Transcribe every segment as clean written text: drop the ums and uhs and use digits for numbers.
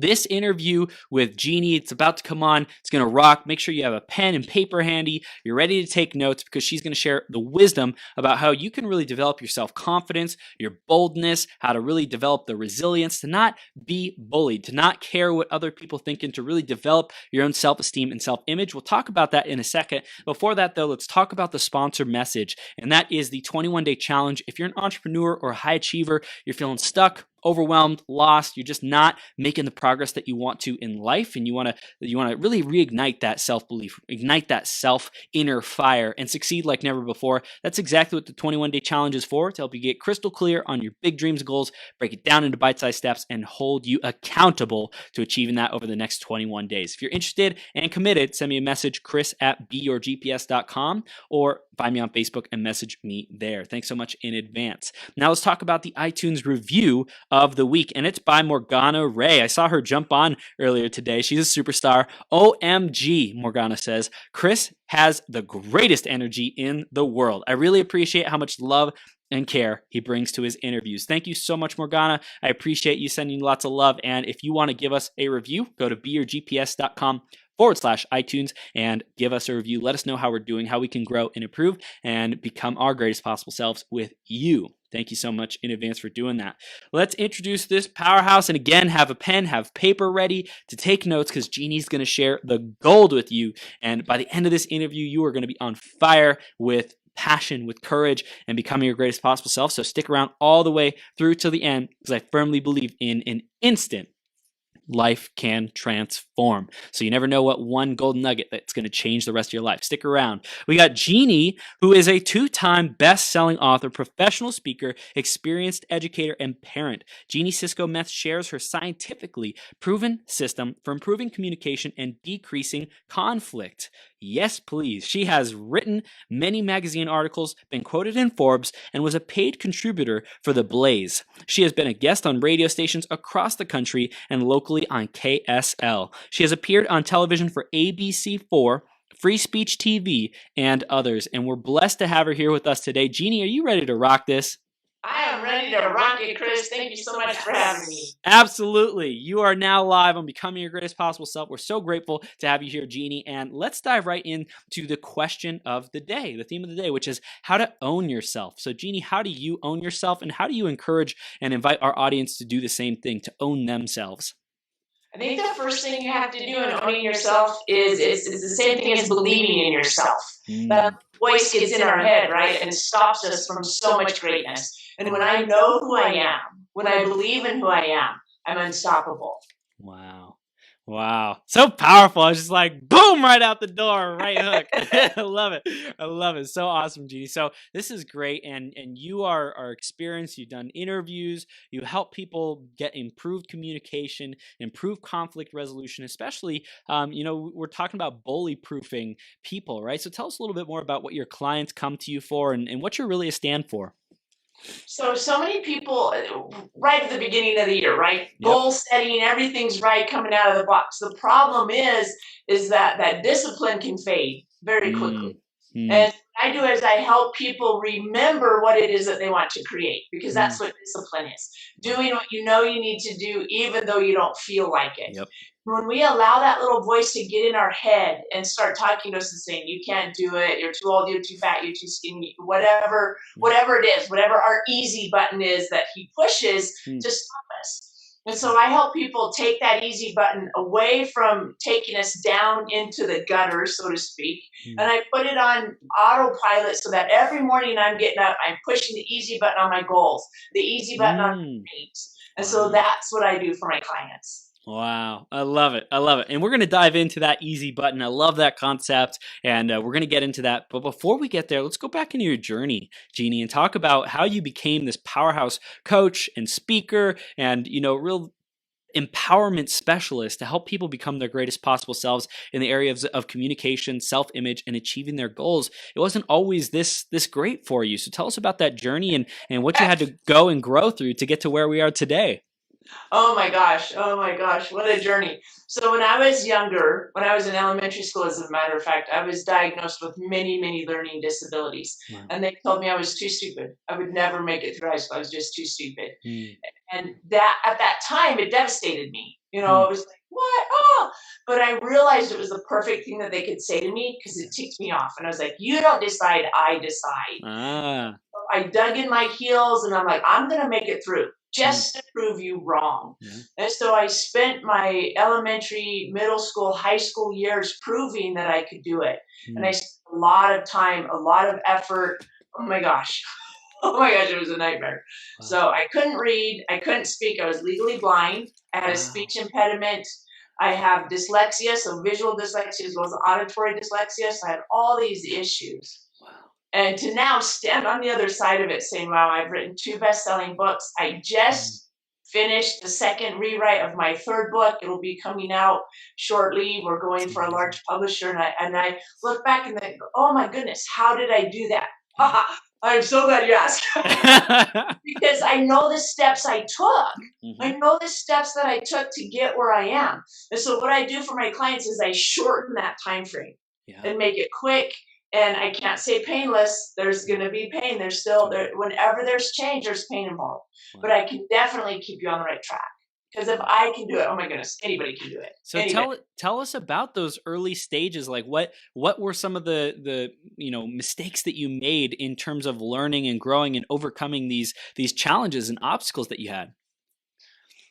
this interview with Jeanie, it's about to come on. It's going to rock. Make sure you have a pen and paper handy. You're ready to take notes because she's going to share the wisdom about how you can really develop your self-confidence, your boldness, how to really develop the resilience to not be bullied, to not care what other people think, and to really develop your own self-esteem and self-image. We'll talk about that in a second. Before that, though, let's talk about the sponsor message, and that is the 21-day challenge. If you're an entrepreneur or a high achiever, you're feeling stuck, overwhelmed, lost, you're just not making the progress that you want to in life, and you want to really reignite that self-belief, ignite that inner fire, and succeed like never before. That's exactly what the 21-day challenge is for, to help you get crystal clear on your big dreams and goals, break it down into bite-sized steps, and hold you accountable to achieving that over the next 21 days. If you're interested and committed, send me a message, chris@beyourgps.com, or find me on Facebook and message me there. Thanks so much in advance. Now let's talk about the iTunes review of the week, and it's by Morgana Ray. I saw her jump on earlier today. She's a superstar. OMG, Morgana says, Chris has the greatest energy in the world. I really appreciate how much love and care he brings to his interviews. Thank you so much, Morgana. I appreciate you sending lots of love. And if you want to give us a review, go to beyourgps.com/iTunes and give us a review. Let us know how we're doing, how we can grow and improve and become our greatest possible selves with you. Thank you so much in advance for doing that. Let's introduce this powerhouse. And again, have a pen, have paper ready to take notes, because Jeanie's going to share the gold with you. And by the end of this interview, you are going to be on fire with passion, with courage, and becoming your greatest possible self. So stick around all the way through to the end, because I firmly believe in an instant life can transform. So you never know what one golden nugget that's going to change the rest of your life. Stick around. We got Jeanie, who is a 2-time best-selling author, professional speaker, experienced educator, and parent. Jeanie Cisco Meth shares her scientifically proven system for improving communication and decreasing conflict. Yes, please. She has written many magazine articles, been quoted in Forbes, and was a paid contributor for The Blaze. She has been a guest on radio stations across the country and locally on KSL. She has appeared on television for ABC4, Free Speech TV, and others. And we're blessed to have her here with us today. Jeanie, are you ready to rock this? I am ready to rock it, Chris. Thank you so much for having me. Absolutely. You are now live on Becoming Your Greatest Possible Self. We're so grateful to have you here, Jeanie. And let's dive right into the question of the day, the theme of the day, which is how to own yourself. So, Jeanie, how do you own yourself, and how do you encourage and invite our audience to do the same thing, to own themselves? I think the first thing you have to do in owning yourself is the same thing as believing in yourself. That voice gets in our head, right, and stops us from so much greatness. And when I know who I am, when I believe in who I am, I'm unstoppable. Wow. Wow. So powerful. I was just like, boom, right out the door, right hook. I love it. I love it. So awesome, Jeanie. So this is great. And you are experienced. You've done interviews. You help people get improved communication, improved conflict resolution, especially, we're talking about bully proofing people, right? So tell us a little bit more about what your clients come to you for, and what you're really a stand for. So many people, right at the beginning of the year, right? Yep. Goal setting, everything's right coming out of the box. The problem is that discipline can fade very quickly. And what I do is I help people remember what it is that they want to create, because that's what discipline is. Doing what you know you need to do, even though you don't feel like it. Yep. When we allow that little voice to get in our head and start talking to us and saying, you can't do it, you're too old, you're too fat, you're too skinny, whatever it is, whatever our easy button is that he pushes to stop us. And so I help people take that easy button away from taking us down into the gutter, so to speak, and I put it on autopilot so that every morning I'm getting up, I'm pushing the easy button on my goals, the easy button on my dreams. And so that's what I do for my clients. Wow. I love it. I love it. And we're going to dive into that easy button. I love that concept. And we're going to get into that. But before we get there, let's go back into your journey, Jeanie, and talk about how you became this powerhouse coach and speaker and, real empowerment specialist to help people become their greatest possible selves in the areas of communication, self-image, and achieving their goals. It wasn't always this great for you. So tell us about that journey and what you had to go and grow through to get to where we are today. Oh my gosh, what a journey. So when I was younger, when I was in elementary school, as a matter of fact, I was diagnosed with many, many learning disabilities. Wow. And they told me I was too stupid. I would never make it through high school. I was just too stupid. And that at that time, it devastated me. You know, Hmm. it was like, what? Oh, but I realized it was the perfect thing that they could say to me because it ticked me off. And I was like, you don't decide, I decide. Ah. I dug in my heels and I'm like, I'm going to make it through Hmm. just to prove you wrong. Yeah. And so I spent my elementary, middle school, high school years proving that I could do it. And Hmm. I spent a lot of time, a lot of effort. Oh my gosh. Oh my gosh, it was a nightmare. Wow. So I couldn't read, I couldn't speak, I was legally blind, I had a Wow. speech impediment, I have dyslexia, so visual dyslexia as well as auditory dyslexia. So I had all these issues. Wow. And to now stand on the other side of it saying, wow, I've written 2 best-selling books. I Hmm. just finished the second rewrite of my 3rd book. It'll be coming out shortly. We're going That's for a amazing. large publisher, and I look back and think, oh my goodness, how did I do that? Yeah. I'm so glad you asked. Because I know the steps I took. I Hmm. know the steps that I took to get where I am. And so what I do for my clients is I shorten that time frame Yeah. and make it quick. And I can't say painless. There's going to be pain. There's still Totally. there. Whenever there's change, there's pain involved. But Wow. I can definitely keep you on the right track. Because if Wow. I can do it, oh my goodness, anybody can do it. So Anybody. tell us about those early stages. Like what were some of the mistakes that you made in terms of learning and growing and overcoming these challenges and obstacles that you had?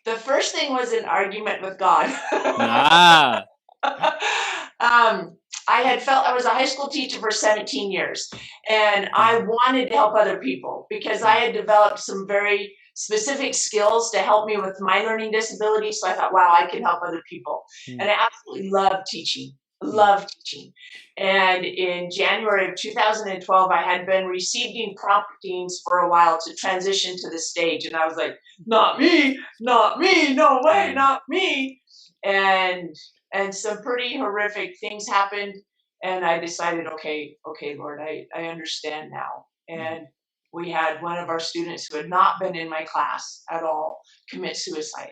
The first thing was an argument with God. Ah. I had felt I was a high school teacher for 17 years, and I Yeah. wanted to help other people because I Mm. had developed some very specific skills to help me with my learning disability. So I thought, wow, I can help other people. Mm. And I absolutely love teaching. Mm. Love teaching. And in January of 2012, I had been receiving promptings for a while to transition to the stage. And I was like, not me, not me, no way, Yeah. not me. And some pretty horrific things happened, and I decided, okay, Lord, I understand now. Mm. And we had one of our students who had not been in my class at all commit suicide,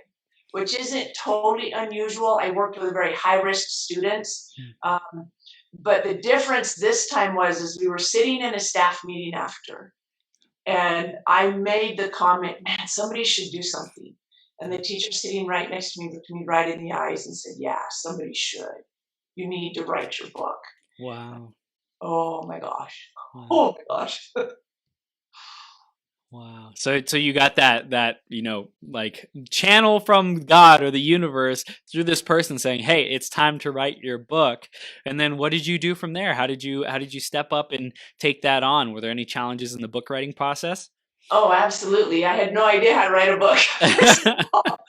which isn't totally unusual. I worked with very high risk students. Mm. um, but the difference this time was is we were sitting in a staff meeting after, and I made the comment, man, somebody should do something. And the teacher sitting right next to me looked me right in the eyes and said, yeah, somebody should. You need to write your book. Wow. Oh my gosh. Wow. Oh my gosh. Wow. So you got that, like channel from God or the universe through this person saying, "Hey, it's time to write your book." And then what did you do from there? How did you step up and take that on? Were there any challenges in the book writing process? Oh, absolutely. I had no idea how to write a book. First of all.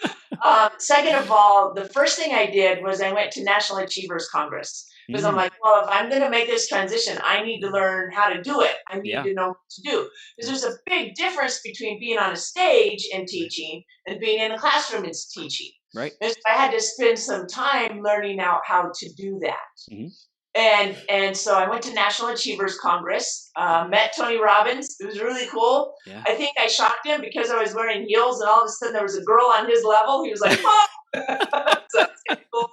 Second of all, the first thing I did was I went to National Achievers Congress because I'm Mm. like, well, if I'm going to make this transition, I need to learn how to do it. I need Yeah. to know what to do because Yeah. there's a big difference between being on a stage and Right. teaching and being in a classroom and teaching. Right. And so I had to spend some time learning out how to do that. Hmm. And so I went to National Achievers Congress, met Tony Robbins. It was really cool. Yeah. I think I shocked him because I was wearing heels, and all of a sudden there was a girl on his level. He was like, "Oh!" So that's kind of cool.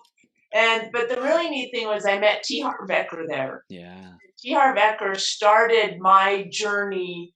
And but the really neat thing was I met T. Harv Eker there. Yeah. T. Harv Eker started my journey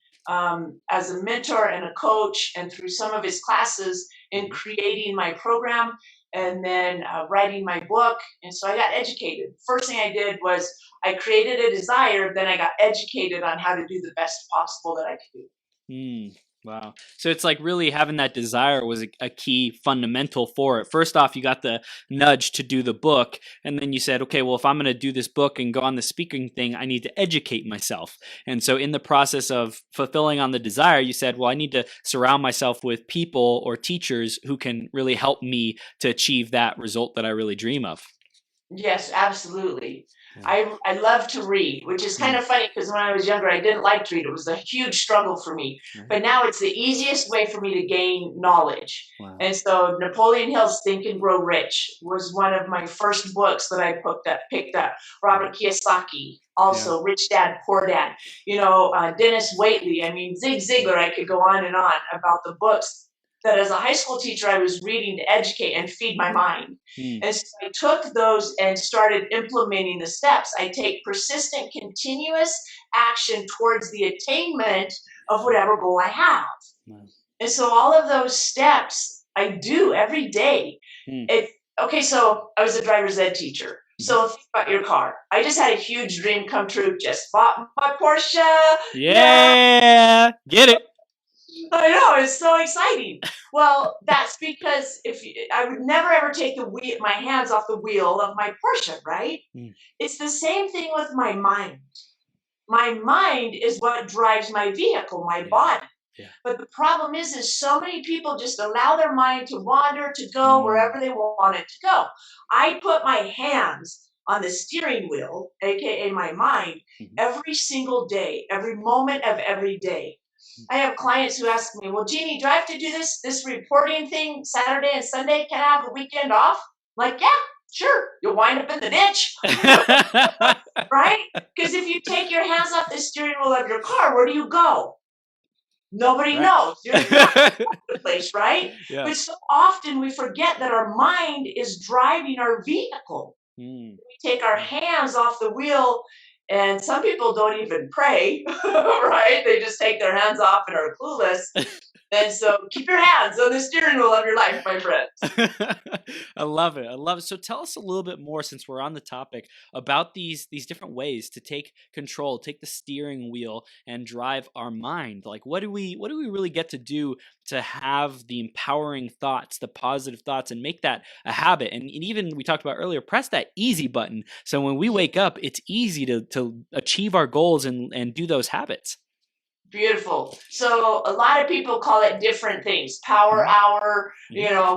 as a mentor and a coach, and through some of his classes in Mhm. creating my program and then writing my book. And so I got educated. First thing I did was I created a desire, then I got educated on how to do the best possible that I could do. Mm, wow. So it's like really having that desire was a key fundamental for it. First off, you got the nudge to do the book. And then you said, okay, well, if I'm going to do this book and go on the speaking thing, I need to educate myself. And so in the process of fulfilling on the desire, you said, well, I need to surround myself with people or teachers who can really help me to achieve that result that I really dream of. Yes, absolutely. Yeah. I love to read, which is kind Mm, of funny because when I was younger, I didn't like to read. It was a huge struggle for me. right. But now it's the easiest way for me to gain knowledge. Wow. And so Napoleon Hill's Think and Grow Rich was one of my first books that I picked up. Robert Kiyosaki, Yeah. also Rich Dad, Poor Dad. Dennis Waitley. I mean, Zig Ziglar. I could go on and on about the books that as a high school teacher I was reading to educate and feed my mind. Mm, And so I took those and started implementing the steps. I take persistent, continuous action towards the attainment of whatever goal I have. wow. And so all of those steps I do every day. Okay, so I was a driver's ed teacher. So think about your car. I just had a huge dream come true. Just bought my Porsche. Yeah. Get it. I know, it's so exciting. Well, that's because I would never ever take my hands off the wheel of my Porsche, right? It's the same thing with my mind. My mind is what drives my vehicle, my body. Yeah. But the problem is so many people just allow their mind to wander, to go wherever they want it to go. I put my hands on the steering wheel, aka my mind, every single day, every moment of every day. I have clients who ask me, well, Jeanie, do I have to do this reporting thing Saturday and Sunday? Can I have the weekend off? I'm like, yeah, sure. You'll wind up in the ditch. Right? Because if you take your hands off the steering wheel of your car, where do you go? Nobody knows. You're in the place, right? Yeah. But so often we forget that our mind is driving our vehicle. We take our hands off the wheel, and some people don't even pray, right? They just take their hands off and are clueless. And so keep your hands on the steering wheel of your life, my friends. I love it. I love it. So tell us a little bit more, since we're on the topic, about these different ways to take control, take the steering wheel and drive our mind. Like what do we really get to do to have the empowering thoughts, the positive thoughts, and make that a habit? And even we talked about earlier, press that easy button. So when we wake up, it's easy to achieve our goals and do those habits. Beautiful. So a lot of people call it different things, power hour,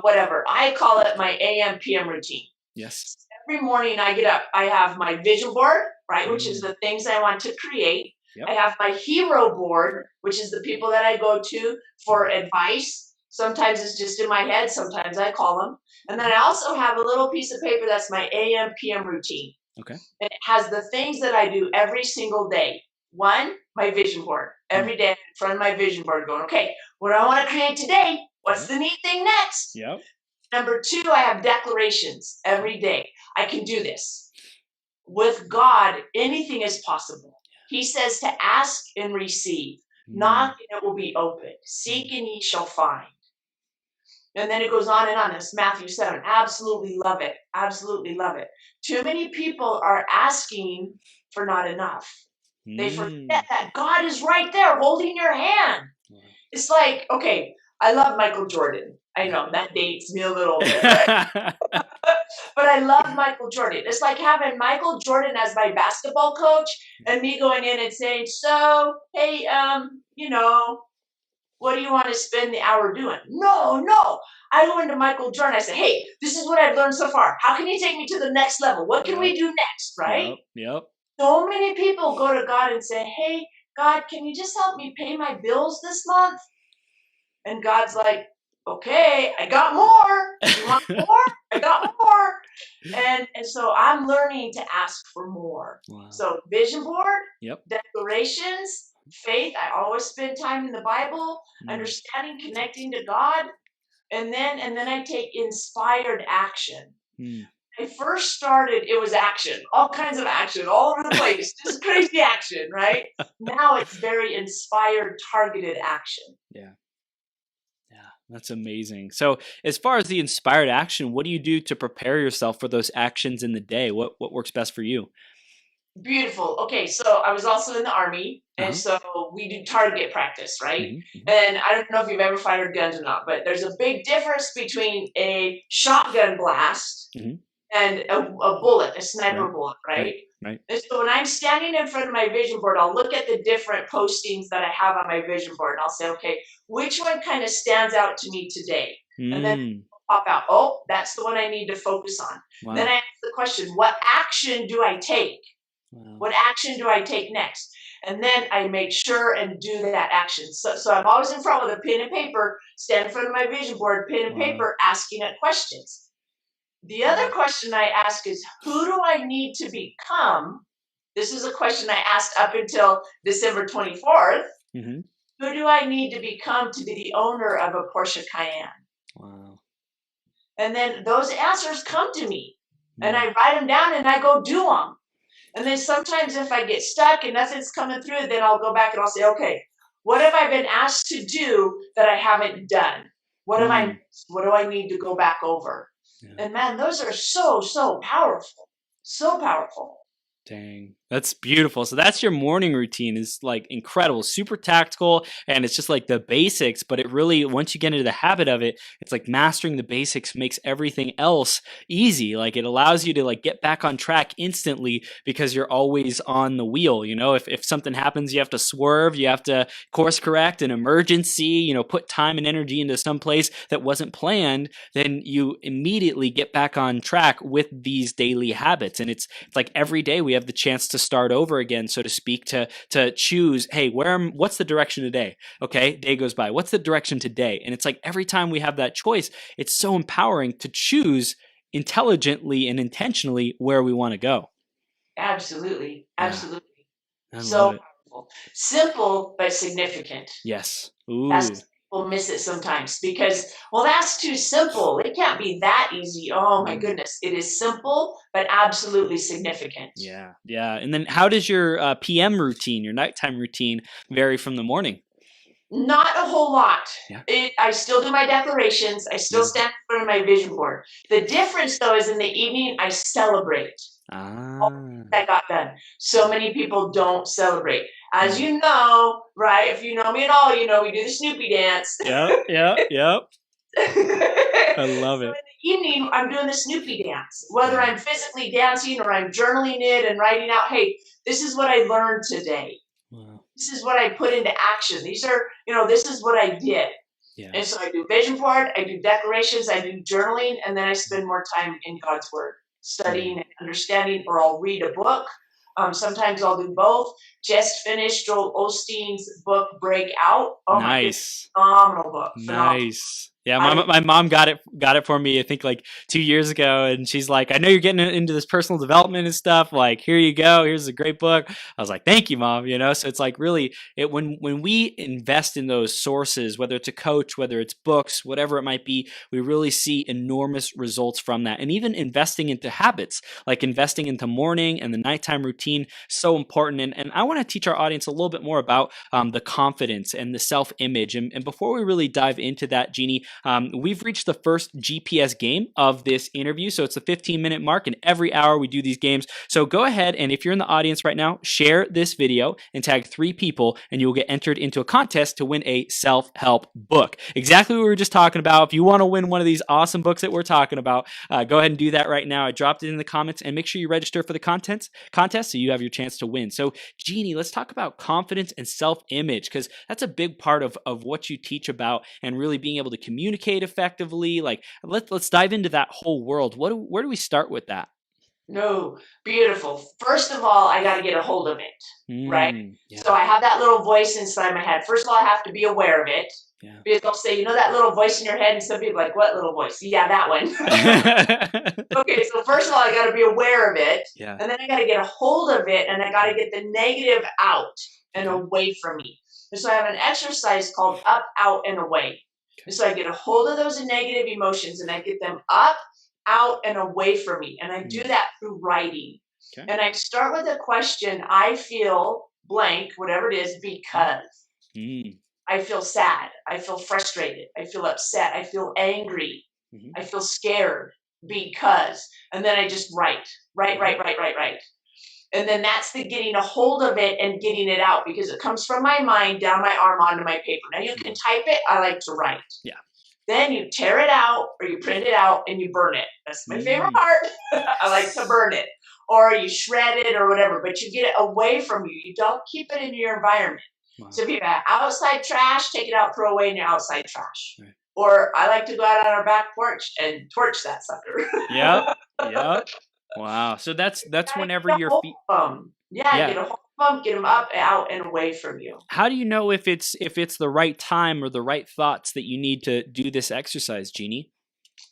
whatever. I call it my AM PM routine. Yes. Every morning I get up, I have my vision board, right, which is the things I want to create. Yep. I have my hero board, which is the people that I go to for advice. Sometimes it's just in my head, sometimes I call them. And then I also have a little piece of paper that's my AM PM routine. Okay. And it has the things that I do every single day. One, my vision board. Every day I'm in front of my vision board going, okay, what do I want to create today? What's the neat thing next? Yep. Number two, I have declarations every day. I can do this. With God, anything is possible. He says to ask and receive. Knock and it will be opened. Seek and ye shall find. And then it goes on and on. It's Matthew 7. Absolutely love it. Absolutely love it. Too many people are asking for not enough. They forget that God is right there holding your hand. It's like, okay, I love Michael Jordan. I know that dates me a little bit, right? But I love Michael Jordan. It's like having Michael Jordan as my basketball coach and me going in and saying, so, hey, what do you want to spend the hour doing? No. I go into Michael Jordan. I say, hey, this is what I've learned so far. How can you take me to the next level? What can we do next, right? Yep. So many people go to God and say, hey, God, can you just help me pay my bills this month? And God's like, okay, I got more. You want more? I got more. And so I'm learning to ask for more. Wow. So vision board, declarations, faith. I always spend time in the Bible, understanding, connecting to God. And then I take inspired action. I first started, it was action, all kinds of action, all over the place, just crazy action, right? Now it's very inspired, targeted action. Yeah. That's amazing. So as far as the inspired action, what do you do to prepare yourself for those actions in the day? What works best for you? Beautiful. Okay, so I was also in the Army, and so we do target practice, right? And I don't know if you've ever fired guns or not, but there's a big difference between a shotgun blast and a bullet, a sniper bullet, right? Right. And so when I'm standing in front of my vision board, I'll look at the different postings that I have on my vision board, and I'll say, okay, which one kind of stands out to me today? And then pop out, oh, that's the one I need to focus on. Wow. Then I ask the question, what action do I take? Wow. What action do I take next? And then I make sure and do that action. So I'm always in front with a pen and paper, stand in front of my vision board, pen and paper, asking it questions. The other question I ask is, who do I need to become? This is a question I asked up until December 24th. Who do I need to become to be the owner of a Porsche Cayenne? Wow. And then those answers come to me, and I write them down and I go do them. And then sometimes if I get stuck and nothing's coming through, then I'll go back and I'll say, okay, what have I been asked to do that I haven't done? What do I need to go back over? Yeah. And man, those are so powerful. So powerful. Dang, that's beautiful. So that's your morning routine is like incredible, super tactical, and it's just like the basics. But it really, once you get into the habit of it, it's like mastering the basics makes everything else easy. Like it allows you to like get back on track instantly because you're always on the wheel. You know, if something happens, you have to swerve, you have to course correct an emergency, you know, put time and energy into some place that wasn't planned, then you immediately get back on track with these daily habits. And it's like every day we have the chance to start over again, so to speak, to choose, hey, what's the direction today? Okay, day goes by. What's the direction today? And it's like every time we have that choice, it's so empowering to choose intelligently and intentionally where we want to go. Absolutely. Yeah, Absolutely. I love So it. powerful. Simple, but significant. Yes. That's Ooh. people miss it sometimes because, well, that's too simple. It can't be that easy. Oh my Mm. goodness. It is simple, but absolutely significant. Yeah, yeah. And then how does your PM routine, your nighttime routine, vary from the morning? Not a whole lot. Yeah. I still do my declarations. I still Mm. stand in front of my vision board. The difference, though, is in the evening, I celebrate all Ah. that got done. So many people don't celebrate. As Mm. you know, right? If you know me at all, you know we do the Snoopy dance. Yep, yep, yep. So in I love it. the evening, I'm doing the Snoopy dance. Whether Yeah. I'm physically dancing or I'm journaling it and writing out, hey, this is what I learned today. Wow. This is what I put into action. These are, this is what I did. Yeah. And so I do vision board, I do declarations, I do journaling, and then I spend more time in God's word, Mm. studying and understanding, or I'll read a book. Sometimes I'll do both. Just finished Joel Osteen's book, Breakout. Oh my goodness, Nice. phenomenal book. Phenomenal. Nice. Yeah, I my mom got it for me, I think like 2 years ago, and she's like, "I know you're getting into this personal development and stuff. Like, here you go. Here's a great book." I was like, "Thank you, mom." You know, so it's like really it when we invest in those sources, whether it's a coach, whether it's books, whatever it might be, we really see enormous results from that. And even investing into habits, like investing into morning and the nighttime routine, so important. And I want to teach our audience a little bit more about the confidence and the self image. And before we really dive into that, Jeannie, we've reached the first GPS game of this interview. So it's the 15-minute mark, and every hour we do these games. So go ahead, and if you're in the audience right now, share this video and tag 3 people, and you'll get entered into a contest to win a self-help book. Exactly what we were just talking about. If you want to win one of these awesome books that we're talking about, go ahead and do that right now. I dropped it in the comments, and make sure you register for the contest so you have your chance to win. So Jeannie, let's talk about confidence and self-image, because that's a big part of what you teach about, and really being able to communicate effectively. Like let's dive into that whole world. Where do we start with that? No, beautiful. First of all, I got to get a hold of it, right? Yeah, So I have that little voice inside my head. First of all, I have to be aware of it. yeah. Because they'll say, that little voice in your head, and some people are like, what little voice? Yeah, that one. Okay, so first of all, I got to be aware of it, Yeah. and then I got to get a hold of it, and I got to get the negative out and Okay. away from me. And so I have an exercise called up, out, and away. And so I get a hold of those negative emotions, and I get them up, out, and away from me. And I do that through writing. Okay. And I start with a question: I feel blank, whatever it is, because. I feel sad. I feel frustrated. I feel upset. I feel angry. I feel scared because, and then I just write. And then that's the getting a hold of it and getting it out, because it comes from my mind down my arm onto my paper. Now you can type it. I like to write. Yeah. Then you tear it out or you print it out and you burn it. That's my favorite part. I like to burn it, or you shred it or whatever, but you get it away from you. You don't keep it in your environment. Wow. So if you have outside trash, take it out, throw away in your outside trash. Right. Or I like to go out on our back porch and torch that sucker. Yep. Yep. Wow. So that's whenever your feet. Yeah, get a hold of them, get them up, out, and away from you. How do you know if it's the right time or the right thoughts that you need to do this exercise, Jeannie?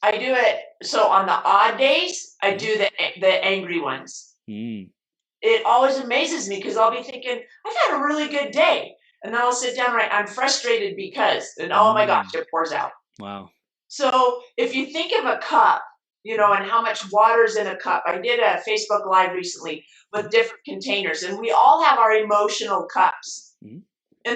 I do it. So on the odd days, I do the angry ones. It always amazes me because I'll be thinking, I've had a really good day. And then I'll sit down, right, I'm frustrated because, and oh my gosh, it pours out. Wow. So if you think of a cup, and how much water's in a cup. I did a Facebook Live recently with different containers, and we all have our emotional cups. And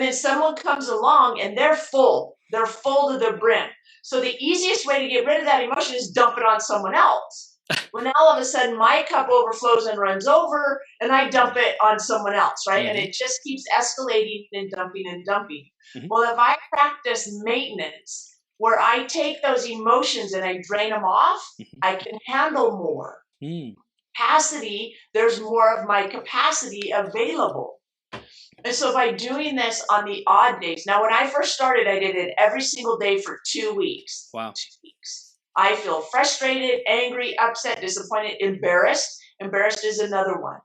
then someone comes along and they're full. They're full to the brim. So the easiest way to get rid of that emotion is dump it on someone else. When all of a sudden my cup overflows and runs over, and I dump it on someone else, right? And it just keeps escalating and dumping and dumping. Well, if I practice maintenance, where I take those emotions and I drain them off, I can handle more. Capacity, there's more of my capacity available. And so by doing this on the odd days, now when I first started, I did it every single day for 2 weeks. Wow. 2 weeks. I feel frustrated, angry, upset, disappointed, embarrassed. Embarrassed is another one.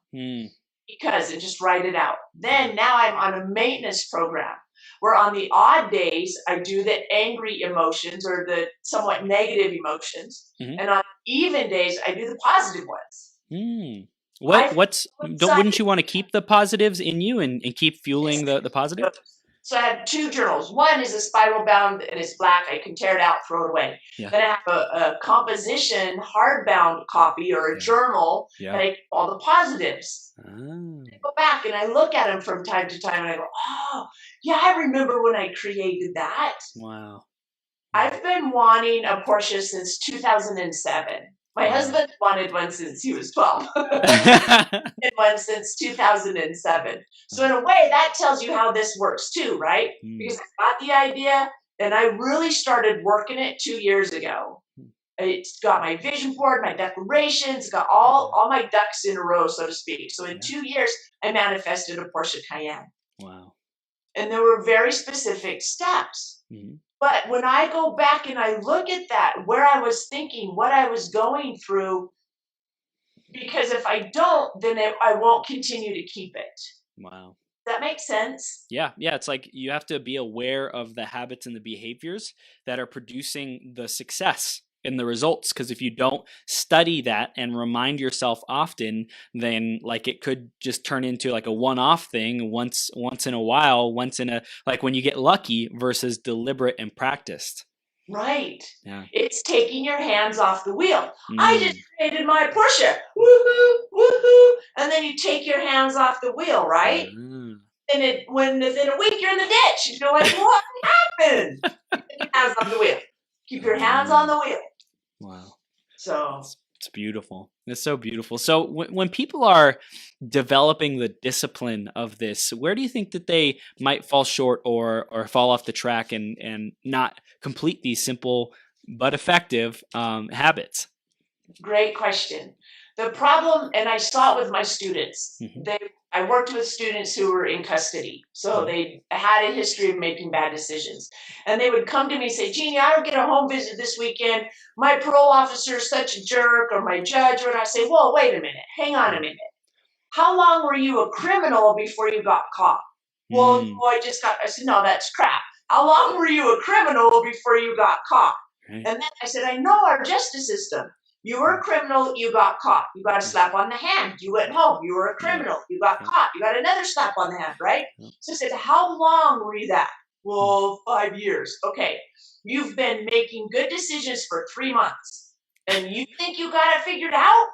Because and just write it out. Then now I'm on a maintenance program where on the odd days, I do the angry emotions or the somewhat negative emotions. And on even days, I do the positive ones. Wouldn't you want to keep the positives in you and keep fueling the positive? So I have 2 journals. One is a spiral bound and it's black. I can tear it out, throw it away. Then I have a composition hardbound copy or a journal that I keep all the positives. I go back and I look at them from time to time and I go, oh, yeah, I remember when I created that. Wow. I've been wanting a Porsche since 2007. My husband wanted one since he was 12. And one since 2007. So in a way, that tells you how this works too, right? Because I got the idea and I really started working it 2 years ago. It's got my vision board, my declarations, got all my ducks in a row, so to speak. So in 2 years, I manifested a Porsche Cayenne. Wow. And there were very specific steps. But when I go back and I look at that, where I was thinking, what I was going through, because if I don't, then I won't continue to keep it. Wow. Does that make sense? Yeah. It's like you have to be aware of the habits and the behaviors that are producing the success and the results. Because if you don't study that and remind yourself often, then like it could just turn into like a one-off thing once in a while, like when you get lucky versus deliberate and practiced. Right. Yeah. It's taking your hands off the wheel. I just created my Porsche. Woohoo, woohoo. And then you take your hands off the wheel, right? And when within a week you're in the ditch, you're like, what happened? Keep your hands off the wheel. Keep your hands on the wheel. Wow. So it's beautiful. It's so beautiful. So when people are developing the discipline of this, where do you think that they might fall short or fall off the track and not complete these simple but effective habits? Great question. The problem, and I saw it with my students, I worked with students who were in custody. So they had a history of making bad decisions. And they would come to me and say, Jeanie, I don't get a home visit this weekend. My parole officer is such a jerk, or my judge. And I say, well, wait a minute. Hang on a minute. How long were you a criminal before you got caught? Well, I said, no, that's crap. How long were you a criminal before you got caught? And then I said, I know our justice system. You were a criminal, you got caught. You got a slap on the hand. You went home. You were a criminal. You got caught. You got another slap on the hand, right? So I said, how long were you that? Well, 5 years. Okay. You've been making good decisions for 3 months. And you think you got it figured out?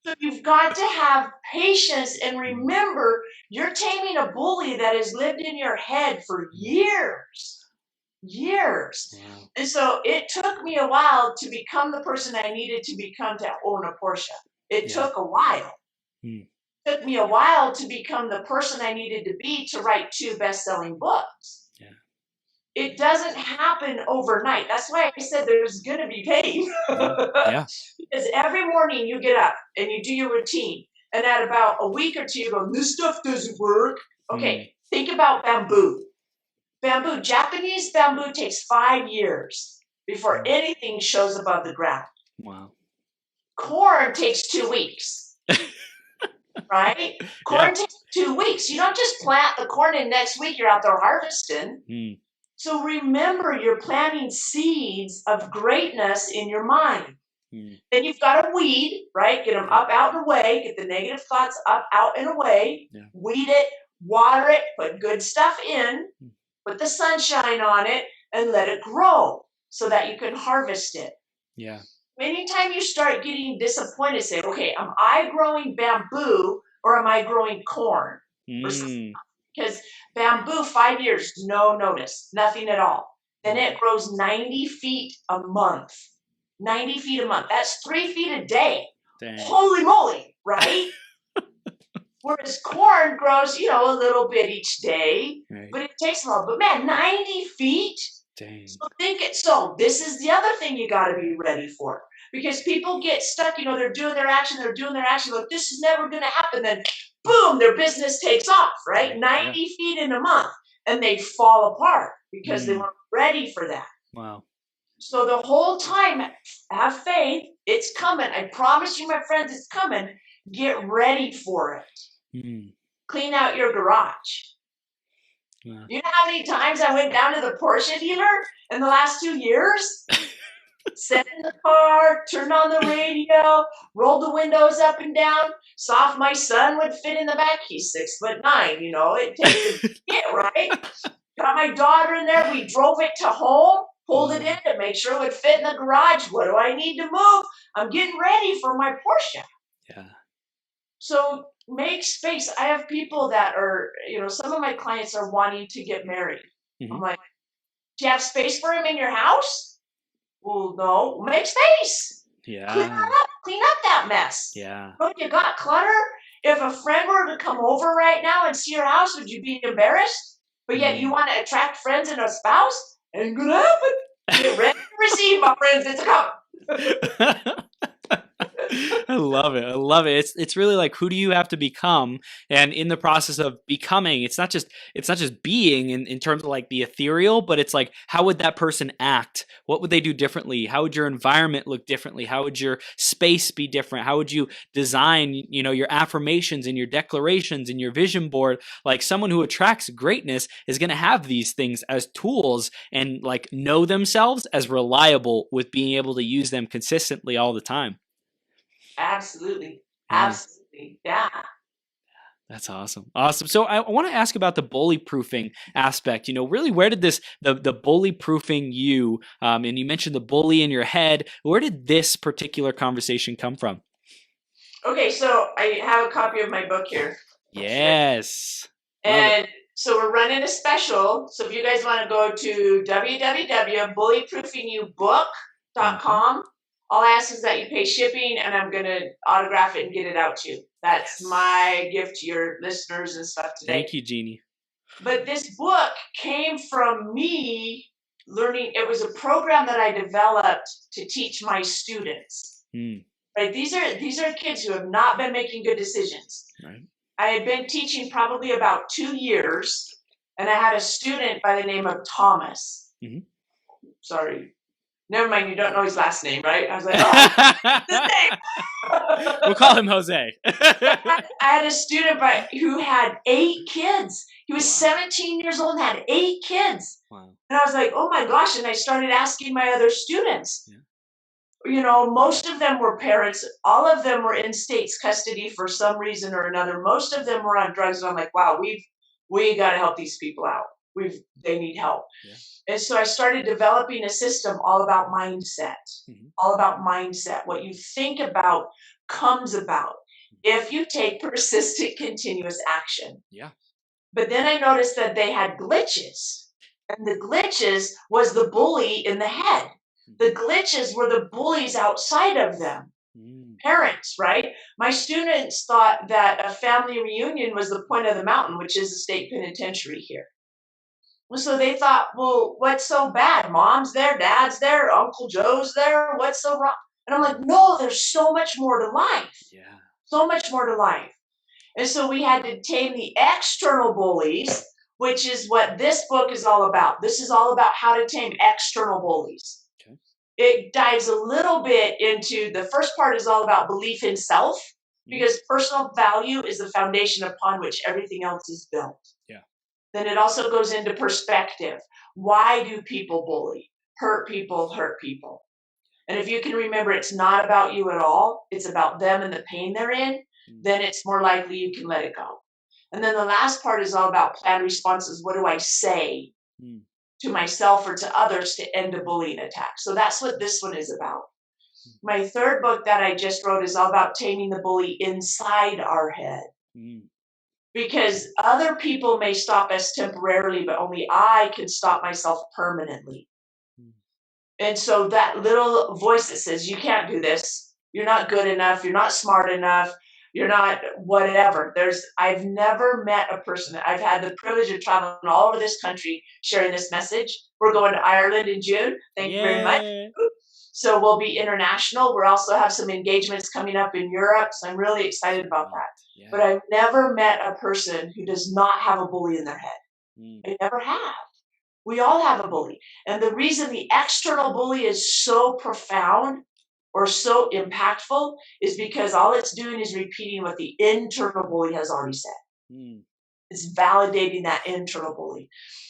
So you've got to have patience and remember, you're taming a bully that has lived in your head for years. Wow. And so it took me a while to become the person I needed to become to own a Porsche. It took a while. It took me a while to become the person I needed to be to write 2 best-selling books. It doesn't happen overnight. That's why I said there's going to be pain. Because every morning you get up and you do your routine. And at about a week or 2, you go, this stuff doesn't work. Okay, think about bamboo. Japanese bamboo takes 5 years before anything shows above the ground. Wow. Corn takes 2 weeks. Right? Corn takes 2 weeks. You don't just plant the corn and next week you're out there harvesting. So remember, you're planting seeds of greatness in your mind. Then you've got to weed, right? Get them up, out, and away. Get the negative thoughts up, out, and away. Weed it, water it, put good stuff in. Put the sunshine on it and let it grow so that you can harvest it. Anytime you start getting disappointed, say, okay, am I growing bamboo or am I growing corn? Because bamboo, 5 years, no notice, nothing at all. then it grows 90 feet a month. 90 feet a month. That's 3 feet a day. Dang. Holy moly, right? Whereas corn grows, a little bit each day, Right. but it takes a while. But man, 90 feet? Dang. So this is the other thing you got to be ready for, because people get stuck, they're doing their action. Like, this is never going to happen. Then boom, their business takes off, right? 90 feet in a month, and they fall apart because they weren't ready for that. Wow. So the whole time, have faith. It's coming. I promise you, my friends, it's coming. Get ready for it. Clean out your garage. Yeah. You know how many times I went down to the Porsche dealer in the last 2 years? Sat in the car, turned on the radio, rolled the windows up and down, saw if my son would fit in the back. He's 6'9", it takes a get, right? Got my daughter in there. We drove it to home, pulled it in to make sure it would fit in the garage. What do I need to move? I'm getting ready for my Porsche. Yeah. So make space. I have people that are, some of my clients are wanting to get married. I'm like, do you have space for him in your house? Well, no. Make space. Yeah. Clean up that mess. Yeah. You got clutter? If a friend were to come over right now and see your house, would you be embarrassed? But yet you want to attract friends and a spouse? Ain't gonna happen. Get ready to receive, my friends. It's coming. I love it. I love it. It's really like, who do you have to become? And in the process of becoming, it's not just being in terms of like the ethereal, but it's like, how would that person act? What would they do differently? How would your environment look differently? How would your space be different? How would you design, your affirmations and your declarations and your vision board? Like, someone who attracts greatness is going to have these things as tools and like know themselves as reliable with being able to use them consistently all the time. Absolutely. Absolutely. Yeah. That's awesome. Awesome. So I want to ask about the bully proofing aspect. Really, where did the bully proofing you, and you mentioned the bully in your head, where did this particular conversation come from? Okay, so I have a copy of my book here. Yes. And so we're running a special. So if you guys want to go to www.bullyproofingyourbook.com, all I ask is that you pay shipping, and I'm going to autograph it and get it out to you. That's my gift to your listeners and stuff today. Thank you, Jeanie. But this book came from me learning. It was a program that I developed to teach my students. Right? These are kids who have not been making good decisions. Right. I had been teaching probably about 2 years, and I had a student by the name of Thomas. Sorry. Never mind, you don't know his last name, right? I was like, his name. We'll call him Jose. I had a student who had 8 kids. He was 17 years old and had 8 kids. Wow. And I was like, oh my gosh. And I started asking my other students. Yeah. Most of them were parents. All of them were in state's custody for some reason or another. Most of them were on drugs. And I'm like, wow, we got to help these people out. They need help. Yeah. And so I started developing a system all about mindset, all about mindset. What you think about comes about if you take persistent, continuous action. Yeah. But then I noticed that they had glitches, and the glitches was the bully in the head. The glitches were the bullies outside of them. Parents, right? My students thought that a family reunion was the point of the mountain, which is the state penitentiary here. So they thought, well, what's so bad? Mom's there, Dad's there, Uncle Joe's there. What's so wrong? And I'm like, no, there's so much more to life. Yeah. So much more to life. And so we had to tame the external bullies, which is what this book is all about. This is all about how to tame external bullies. Okay. It dives a little bit into, the first part is all about belief in self, because personal value is the foundation upon which everything else is built. Yeah. Then it also goes into perspective. Why do people bully? Hurt people hurt people. And if you can remember, it's not about you at all. It's about them and the pain they're in. Then it's more likely you can let it go. And then the last part is all about planned responses. What do I say to myself or to others to end a bullying attack? So that's what this one is about. My third book that I just wrote is all about taming the bully inside our head. Because other people may stop us temporarily, but only I can stop myself permanently. And so that little voice that says, you can't do this, you're not good enough, you're not smart enough, you're not whatever. I've never met a person. I've had the privilege of traveling all over this country sharing this message. We're going to Ireland in June. Thank you very much. Yeah. So we'll be international. We'll also have some engagements coming up in Europe. So I'm really excited about that. Yeah. But I've never met a person who does not have a bully in their head. I never have. We all have a bully. And the reason the external bully is so profound or so impactful is because all it's doing is repeating what the internal bully has already said. It's validating that internal bully.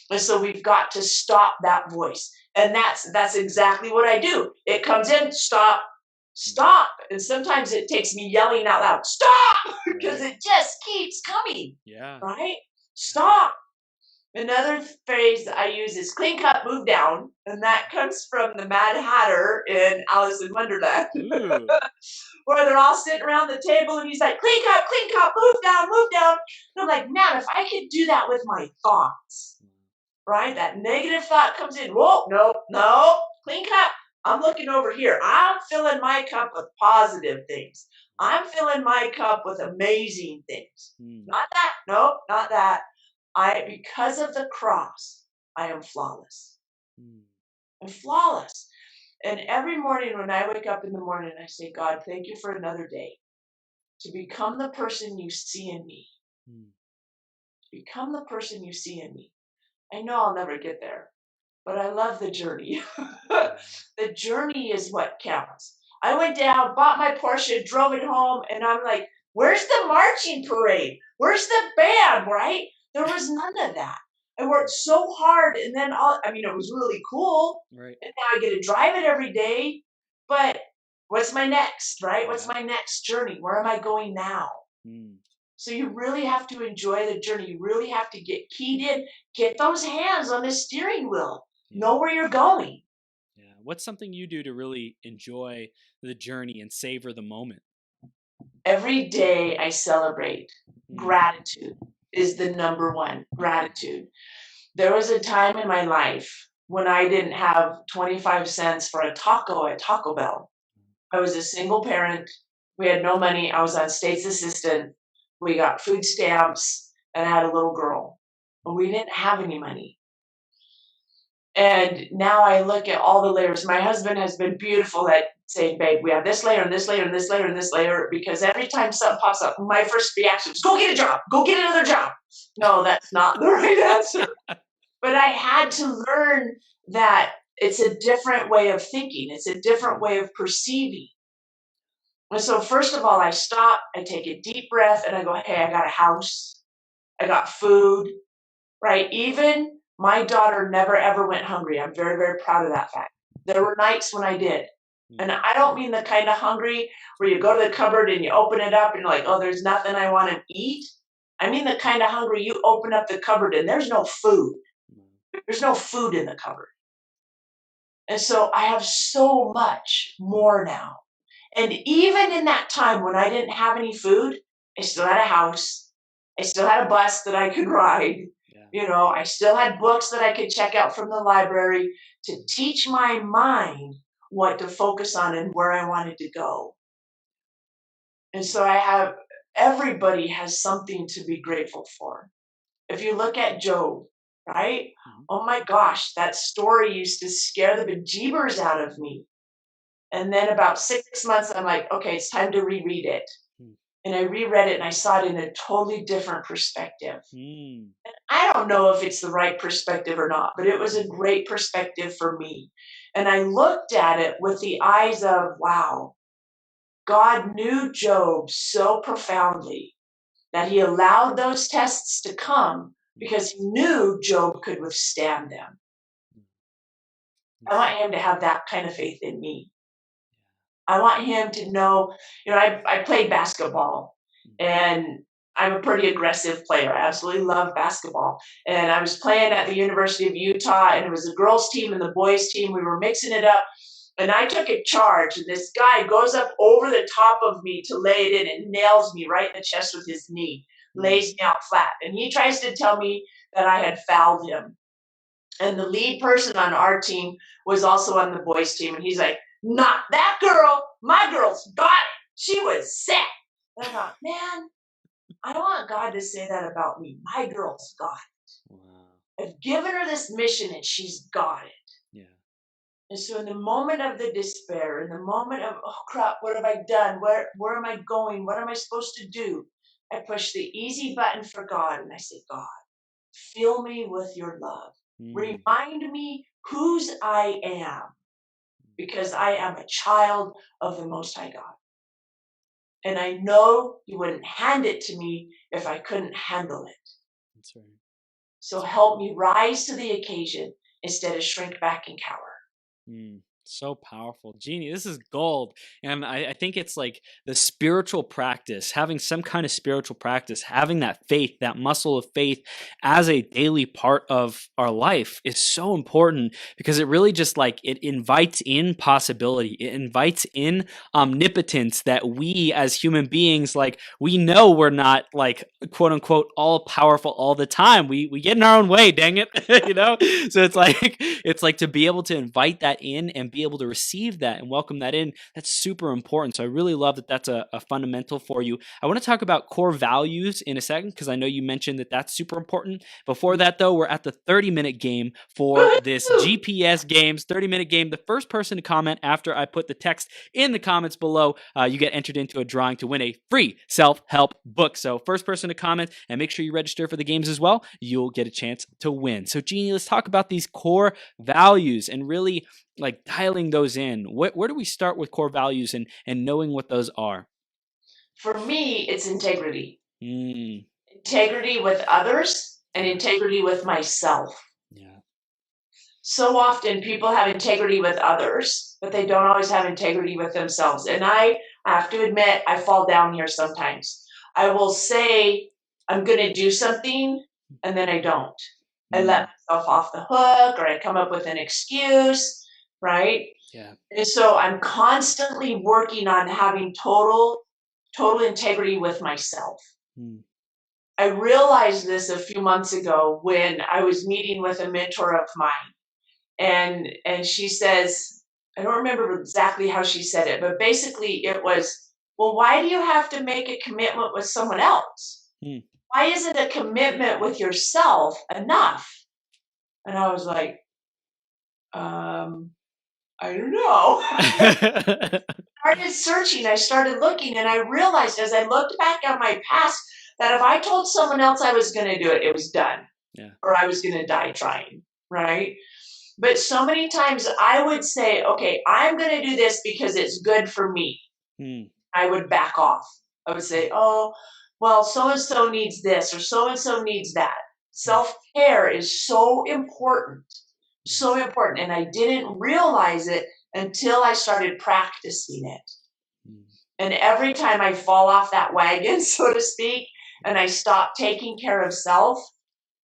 And so we've got to stop that voice. And that's exactly what I do. It comes in, stop, stop. And sometimes it takes me yelling out loud, stop, because it just keeps coming. Yeah. Right? Stop. Another phrase I use is clean cut, move down. And that comes from the Mad Hatter in Alice in Wonderland. Where they're all sitting around the table and he's like, clean cut, move down, move down. And I'm like, man, if I could do that with my thoughts, right? That negative thought comes in. Whoa, no, clean cut. I'm looking over here. I'm filling my cup with positive things. I'm filling my cup with amazing things. Not that. Nope, not that. Because of the cross, I am flawless. I'm flawless. And every morning when I wake up in the morning, I say, God, thank you for another day to become the person you see in me. Become the person you see in me. I know I'll never get there, but I love the journey. The journey is what counts. I went down, bought my Porsche, drove it home, and I'm like, where's the marching parade? Where's the band, right? There was none of that. I worked so hard, and then it was really cool. Right. And now I get to drive it every day. But what's my next, right? What's my next journey? Where am I going now? So you really have to enjoy the journey. You really have to get keyed in, get those hands on the steering wheel, know where you're going. Yeah. What's something you do to really enjoy the journey and savor the moment? Every day I celebrate. Gratitude is the number one. Gratitude. There was a time in my life when I didn't have 25 cents for a taco at Taco Bell. I was a single parent. We had no money. I was on state's assistant. We got food stamps, and I had a little girl. But we didn't have any money. And now I look at all the layers. My husband has been beautiful at saying, babe, we have this layer and this layer and this layer and this layer, because every time something pops up, my first reaction is, go get a job, go get another job. No, that's not the right answer. But I had to learn that it's a different way of thinking. It's a different way of perceiving. And so first of all, I stop, I take a deep breath, and I go, hey, I got a house, I got food, right? Even my daughter never, ever went hungry. I'm very, very proud of that fact. There were nights when I did. And I don't mean the kind of hungry where you go to the cupboard and you open it up and you're like, oh, there's nothing I want to eat. I mean the kind of hungry you open up the cupboard and there's no food. There's no food in the cupboard. And so I have so much more now. And even in that time when I didn't have any food, I still had a house. I still had a bus that I could ride. I still had books that I could check out from the library to teach my mind what to focus on and where I wanted to go. And so everybody has something to be grateful for. If you look at Job, right? Oh my gosh, that story used to scare the bejeebers out of me. And then about 6 months, I'm like, okay, it's time to reread it. And I reread it and I saw it in a totally different perspective. And I don't know if it's the right perspective or not, but it was a great perspective for me. And I looked at it with the eyes of, wow, God knew Job so profoundly that he allowed those tests to come because he knew Job could withstand them. I want him to have that kind of faith in me. I want him to know, I played basketball and I'm a pretty aggressive player. I absolutely love basketball. And I was playing at the University of Utah, and it was a girls team and the boys team. We were mixing it up. And I took a charge, and this guy goes up over the top of me to lay it in and nails me right in the chest with his knee, lays me out flat. And he tries to tell me that I had fouled him. And the lead person on our team was also on the boys' team. And he's like, not that girl. My girl's got it. She was set. And I thought, man, I don't want God to say that about me. My girl's got it. Wow. I've given her this mission and she's got it. Yeah. And so in the moment of the despair, in the moment of, oh crap, what have I done? Where am I going? What am I supposed to do? I push the easy button for God and I say, God, fill me with your love. Remind me whose I am, because I am a child of the Most High God. And I know you wouldn't hand it to me if I couldn't handle it. That's right. So help me rise to the occasion instead of shrink back and cower. So powerful. Jeanie, this is gold. And I think it's like the spiritual practice, having some kind of spiritual practice, having that faith, that muscle of faith as a daily part of our life is so important, because it really just like, it invites in possibility. It invites in omnipotence, that we as human beings, like, we know we're not like quote unquote all powerful all the time. We get in our own way, dang it. So it's like to be able to invite that in and be able to receive that and welcome that in. That's super important. So I really love that that's a fundamental for you. I want to talk about core values in a second, because I know you mentioned that that's super important. Before that though, we're at the 30-minute game for this GPS Games 30-minute game. The first person to comment after I put the text in the comments below, you get entered into a drawing to win a free self-help book. So first person to comment, and make sure you register for the games as well, you'll get a chance to win. So Jeanie, let's talk about these core values and really like dialing those in. Where do we start with core values and knowing what those are? For me, it's integrity. Integrity with others and integrity with myself. Yeah. So often people have integrity with others, but they don't always have integrity with themselves. And I have to admit, I fall down here sometimes. I will say I'm going to do something and then I don't. I let myself off the hook, or I come up with an excuse, right? Yeah. And so I'm constantly working on having total integrity with myself. I realized this a few months ago when I was meeting with a mentor of mine. And she says, I don't remember exactly how she said it, but basically it was, well, why do you have to make a commitment with someone else? Why isn't a commitment with yourself enough? And I was like, I don't know. I started searching, I started looking, and I realized as I looked back at my past that if I told someone else I was going to do it, it was done. Yeah. Or I was going to die trying, right? But so many times I would say, okay, I'm going to do this because it's good for me. I would back off. I would say, oh, well, so-and-so needs this or so-and-so needs that. Self-care is so important, so important. And I didn't realize it until I started practicing it. And every time I fall off that wagon, so to speak, and I stop taking care of self,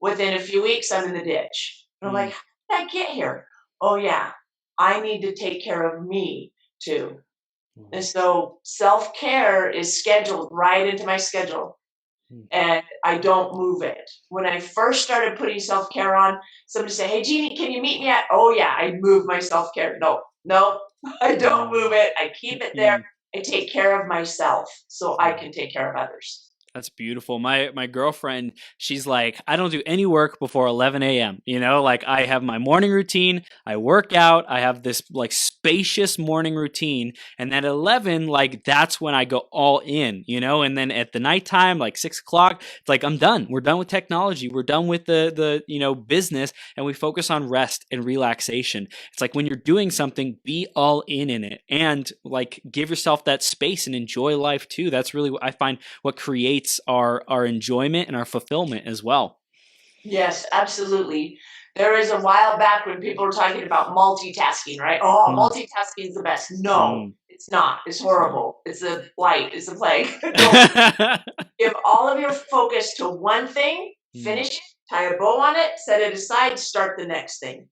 within a few weeks, I'm in the ditch. And I'm like, how did I get here? Oh, yeah, I need to take care of me too. And so self-care is scheduled right into my schedule. And I don't move it. When I first started putting self-care on, somebody said, hey, Jeanie, can you meet me at? Oh, yeah, I move my self-care. No, I don't move it. I keep it there. I take care of myself so I can take care of others. That's beautiful. My girlfriend, she's like, I don't do any work before 11 a.m. Like I have my morning routine, I work out, I have this like spacious morning routine. And then at 11, like that's when I go all in, and then at the nighttime, like 6 o'clock, it's like, I'm done. We're done with technology. We're done with the business, and we focus on rest and relaxation. It's like when you're doing something, be all in it and like give yourself that space and enjoy life too. That's really what I find what creates our enjoyment and our fulfillment as well. Yes, absolutely. There is a while back when people were talking about multitasking, right? Oh, multitasking is the best. No, it's not. It's horrible. It's a blight. It's a plague. Give all of your focus to one thing, finish it, tie a bow on it, set it aside, start the next thing.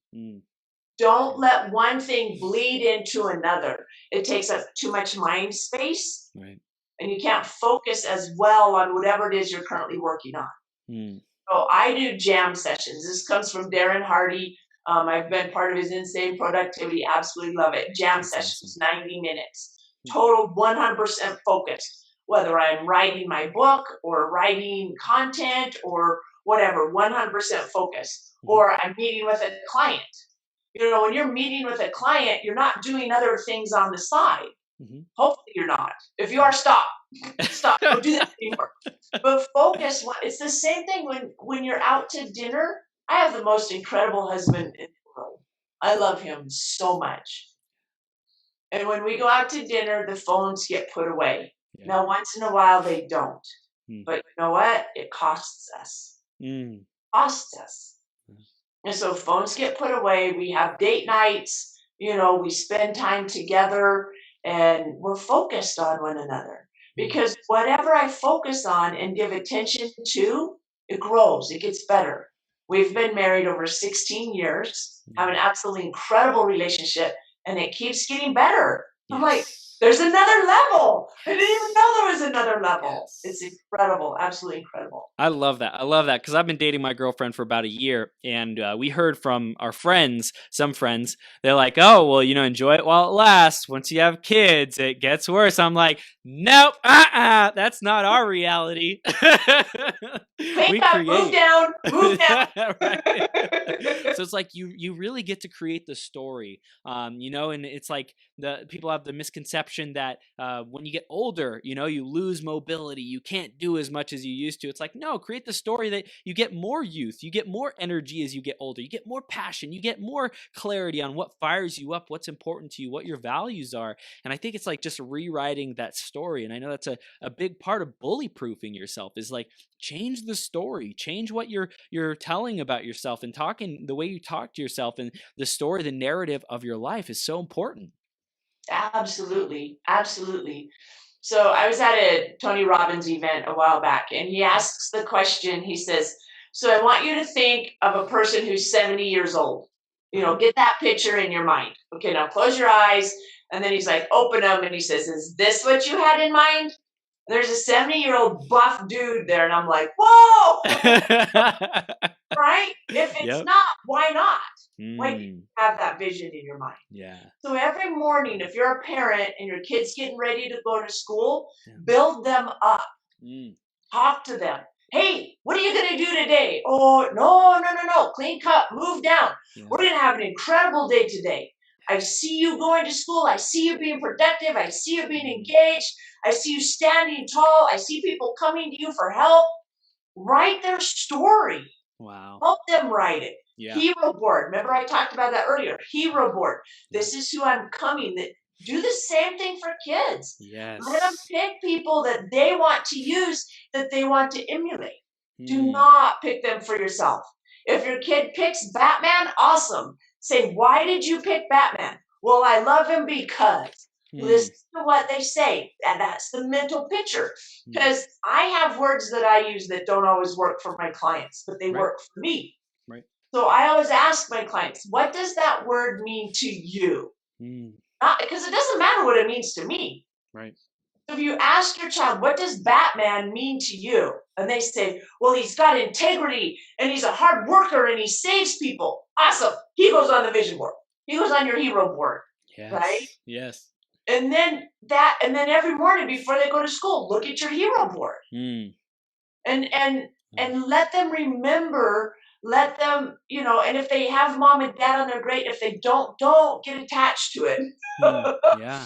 Don't let one thing bleed into another. It takes up too much mind space. Right. And you can't focus as well on whatever it is you're currently working on. So I do jam sessions. This comes from Darren Hardy. I've been part of his insane productivity. Absolutely love it. Jam That's sessions, awesome. 90 minutes, total 100% focused. Whether I'm writing my book or writing content or whatever, 100% focus. Mhm. Or I'm meeting with a client. When you're meeting with a client, you're not doing other things on the side. Mhm. Hopefully you're not. If you are, stop. Stop. Don't do that anymore. But focus. It's the same thing when you're out to dinner. I have the most incredible husband in the world. I love him so much. And when we go out to dinner, the phones get put away. Yeah. Now, once in a while, they don't. Mm. But you know what? It costs us. Mm. Costs us. And so phones get put away. We have date nights. We spend time together and we're focused on one another. Because whatever I focus on and give attention to, it grows, it gets better. We've been married over 16 years, have an absolutely incredible relationship, and it keeps getting better. I'm like, Yes. there's another level. I didn't even know there was another level. It's Yes. incredible, absolutely incredible. I love that. I love that because I've been dating my girlfriend for about a year, and we heard from our friends, some friends, they're like, "Oh, well, enjoy it while it lasts. Once you have kids, it gets worse." I'm like, "Nope, that's not our reality." Wake We up, move create, down, move down. right? So it's like you really get to create the story, and it's like the people have the misconception that when you get older, you lose mobility, you can't do as much as you used to. It's like, no, create the story that you get more youth, you get more energy as you get older, you get more passion, you get more clarity on what fires you up, what's important to you, what your values are. And I think it's like just rewriting that story. And I know that's a big part of bully proofing yourself is like change the story, change what you're telling about yourself, and talking the way you talk to yourself, and the story, the narrative of your life is so important. Absolutely, absolutely. So I was at a Tony Robbins event a while back, and he asks the question. He says, "So I want you to think of a person who's 70 years old. Uh-huh. Get that picture in your mind. Okay, now close your eyes." And then he's like, "Open them," and he says, "Is this what you had in mind?" There's a 70-year-old buff dude there, and I'm like, "Whoa!" Right? If it's Yep. not, why not? Why can't you Mm, have that vision in your mind? yeah. So every morning, if you're a parent and your kid's getting ready to go to school, Yeah. build them up. Mm, Talk to them. Hey, what are you going to do today? Oh, no, no, no, no. Clean cut, move down. yeah. We're going to have an incredible day today. I see you going to school. I see you being productive. I see you being engaged. I see you standing tall. I see people coming to you for help. Write their story. Wow. Help them write it. Yeah. Hero board. Remember I talked about that earlier. Hero board. Yeah. This is who I'm coming. Do the same thing for kids. Let them Yes. pick people that they want to use, that they want to emulate. Do Mm, not pick them for yourself. If your kid picks Batman, awesome. Say, why did you pick Batman? Well, I love him because. mm, Listen to what they say, and that's the mental picture. mm. Because I have words that I use that don't always work for my clients, but they Right. work for me. Right. So I always ask my clients, what does that word mean to you? Mm, Not because it doesn't matter what it means to me. right. So if you ask your child, what does Batman mean to you? And they say, well, he's got integrity and he's a hard worker and he saves people. Awesome. He goes on the vision board. He goes on your hero board, right? Yes. Yes. And then every morning before they go to school, look at your hero board Mm, and and mm, and let them remember. Let them, and if they have mom and dad on, they're great. If they don't get attached to it. mm. Yeah.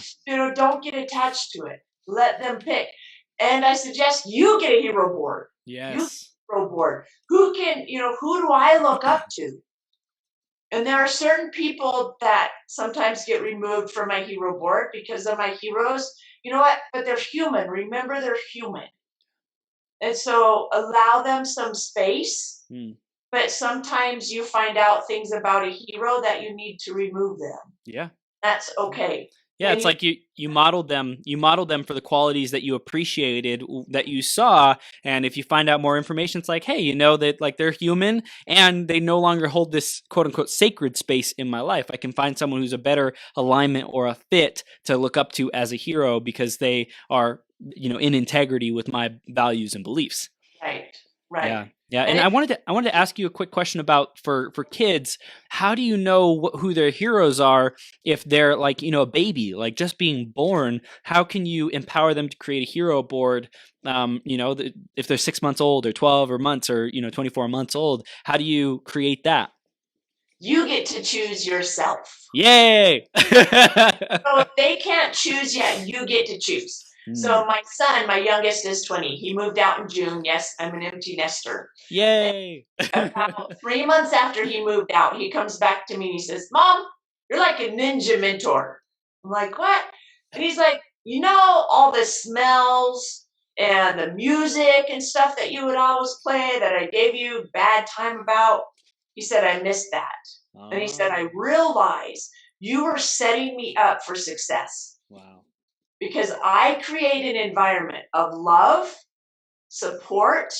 Don't get attached to it. Let them pick. And I suggest you get a hero board. You get Yes. a hero board. Who do I look up to? And there are certain people that sometimes get removed from my hero board because they're my heroes. You know what? But they're human. Remember, they're human. And so allow them some space. Mm, But sometimes you find out things about a hero that you need to remove them. yeah. That's okay. Yeah, When it's you like you modeled them for the qualities that you appreciated, that you saw, and if you find out more information, it's like, hey, that like they're human and they no longer hold this quote unquote sacred space in my life. I can find someone who's a better alignment or a fit to look up to as a hero because they are, in integrity with my values and beliefs. right, Right. Yeah. Yeah. And And I wanted to ask you a quick question about for kids. How do you know who their heroes are if they're like, a baby, like just being born? How can you empower them to create a hero board? If they're 6 months old or 12 or months or, 24 months old, how do you create that? you get to choose yourself. Yay. So if they can't choose yet, you get to choose. So my son, my youngest, is 20. He moved out in June. Yes, I'm an empty nester. Yay. About 3 months after he moved out, he comes back to me and he says, Mom, you're like a ninja mentor. I'm like, what? And he's like, all the smells and the music and stuff that you would always play that I gave you bad time about. He said, I missed that. And he said, I realize you were setting me up for success Wow. because I create an environment of love, support,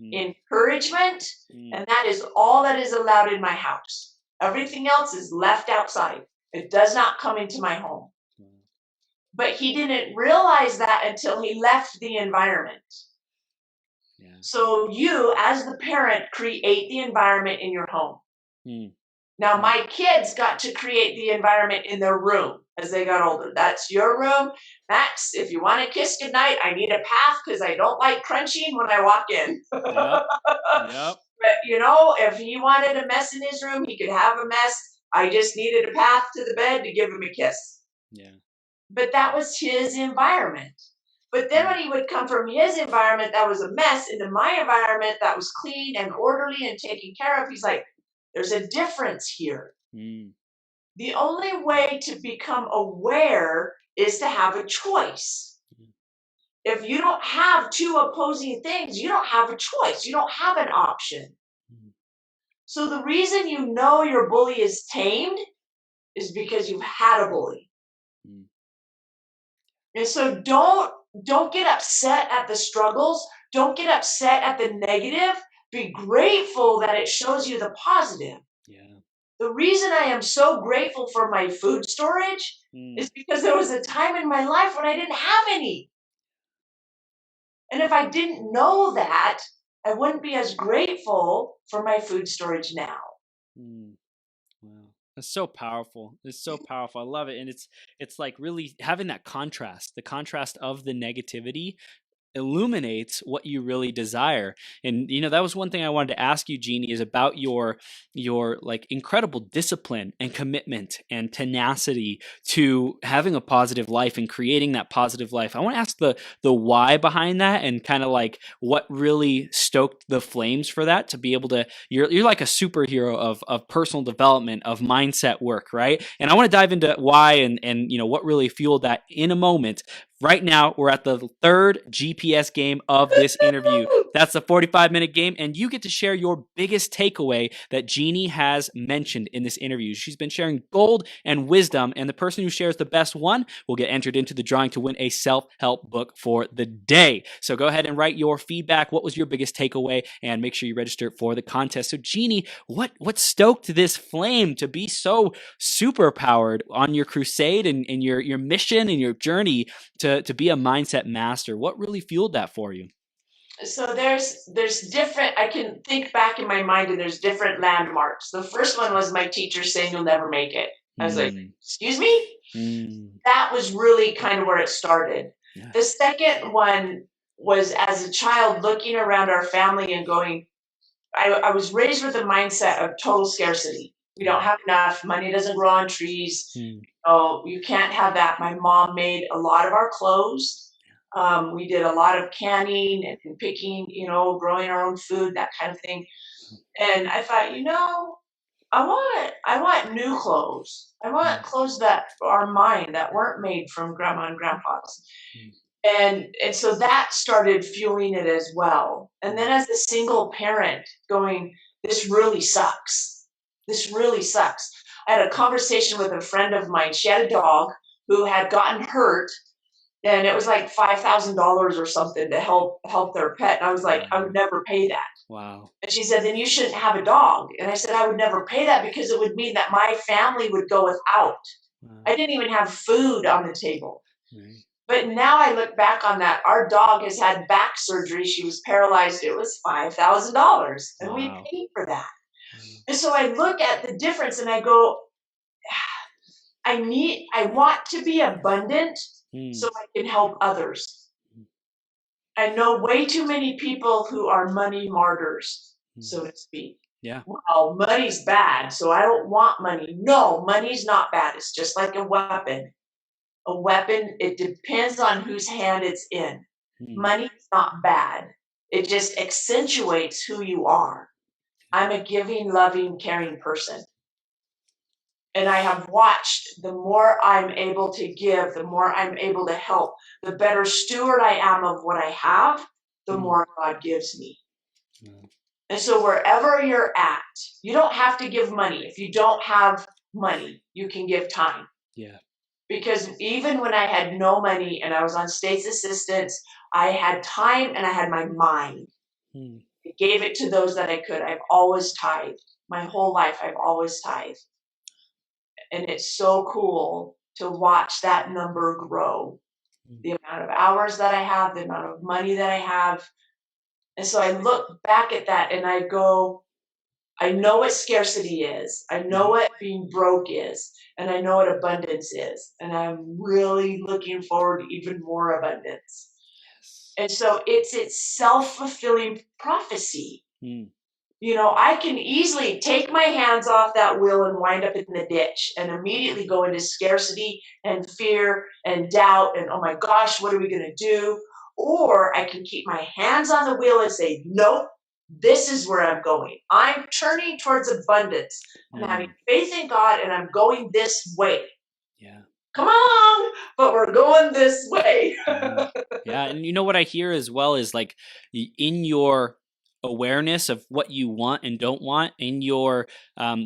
encouragement, and that is all that is allowed in my house. Everything else is left outside. It does not come into my home. But he didn't realize that until he left the environment. Yeah. So you, as the parent, create the environment in your home. Now, my kids got to create the environment in their room as they got older. That's your room. Max, if you want to kiss goodnight, I need a path because I don't like crunching when I walk in. Yep. But, if he wanted a mess in his room, he could have a mess. I just needed a path to the bed to give him a kiss. Yeah. But that was his environment. But then when he would come from his environment that was a mess into my environment that was clean and orderly and taken care of, he's like, there's a difference here. The only way to become aware is to have a choice. If you don't have two opposing things, you don't have a choice. You don't have an option. So the reason you know your bully is tamed is because you've had a bully. And so don't get upset at the struggles. Don't get upset at the negative. Be grateful that it shows you the positive. Yeah. The reason I am so grateful for my food storage is because there was a time in my life when I didn't have any. And if I didn't know that, I wouldn't be as grateful for my food storage now. Wow. That's so powerful. It's so powerful. I love it. And it's like really having that contrast, the contrast of the negativity illuminates what you really desire. And that was one thing I wanted to ask you, Jeanie, is about your like incredible discipline and commitment and tenacity to having a positive life and creating that positive life. I want to ask the why behind that and kind of like what really stoked the flames for that to be able to you're like a superhero of personal development, of mindset work, right? And I want to dive into why and what really fueled that in a moment. Right now, we're at the third GPS game of this interview. That's the 45-minute game, and you get to share your biggest takeaway that Jeanie has mentioned in this interview. She's been sharing gold and wisdom, and the person who shares the best one will get entered into the drawing to win a self-help book for the day. So go ahead and write your feedback. What was your biggest takeaway? And make sure you register for the contest. So Jeanie, what stoked this flame to be so super powered on your crusade and your mission and your journey to be a mindset master? What really fueled that for you? So there's different, I can think back in my mind and there's different landmarks. The first one was my teacher saying you'll never make it. I was like, excuse me? That was really kind of where it started. Yeah. The second one was as a child looking around our family and going, I was raised with a mindset of total scarcity. We don't have enough. Money doesn't grow on trees. Oh, you can't have that. My mom made a lot of our clothes. We did a lot of canning and picking, growing our own food, that kind of thing. And I thought, I want new clothes. I want clothes that are mine, that weren't made from grandma and grandpa's. And so that started fueling it as well. And then as a single parent going, this really sucks. This really sucks. I had a conversation with a friend of mine. She had a dog who had gotten hurt, and it was like $5,000 or something to help their pet. And I was like, I would never pay that. Wow. And she said, then you shouldn't have a dog. And I said, I would never pay that because it would mean that my family would go without. I didn't even have food on the table. But now I look back on that. Our dog has had back surgery. She was paralyzed. It was $5,000, and we Wow. paid for that. Wow. And so I look at the difference and I go, I want to be abundant so Mm. I can help others. I know way too many people who are money martyrs, so Mm. to speak. Yeah. Well, money's bad, so I don't want money. No, money's not bad. It's just like a weapon. A weapon, it depends on whose hand it's in. Mm. Money's not bad. It just accentuates who you are. I'm a giving, loving, caring person. And I have watched the more I'm able to give, the more I'm able to help, the better steward I am of what I have, the Mm. more God gives me. Mm. And so wherever you're at, you don't have to give money. If you don't have money, you can give time. Yeah. Because even when I had no money and I was on state's assistance, I had time and I had my mind. Mm. I gave it to those that I could. I've always tithed. My whole life, I've always tithed. And it's so cool to watch that number grow. Mm. The amount of hours that I have, the amount of money that I have. And so I look back at that and I go, I know what scarcity is. I know what being broke is. And I know what abundance is. And I'm really looking forward to even more abundance. Yes. And so it's self-fulfilling prophecy. Mm. You know, I can easily take my hands off that wheel and wind up in the ditch and immediately go into scarcity and fear and doubt and, oh my gosh, what are we going to do? Or I can keep my hands on the wheel and say, nope, this is where I'm going. I'm turning towards abundance. I'm having Mm. faith in God and I'm going this way. Yeah. Come on, but we're going this way. Mhm. Yeah, and you know what I hear as well is like in your awareness of what you want and don't want, in your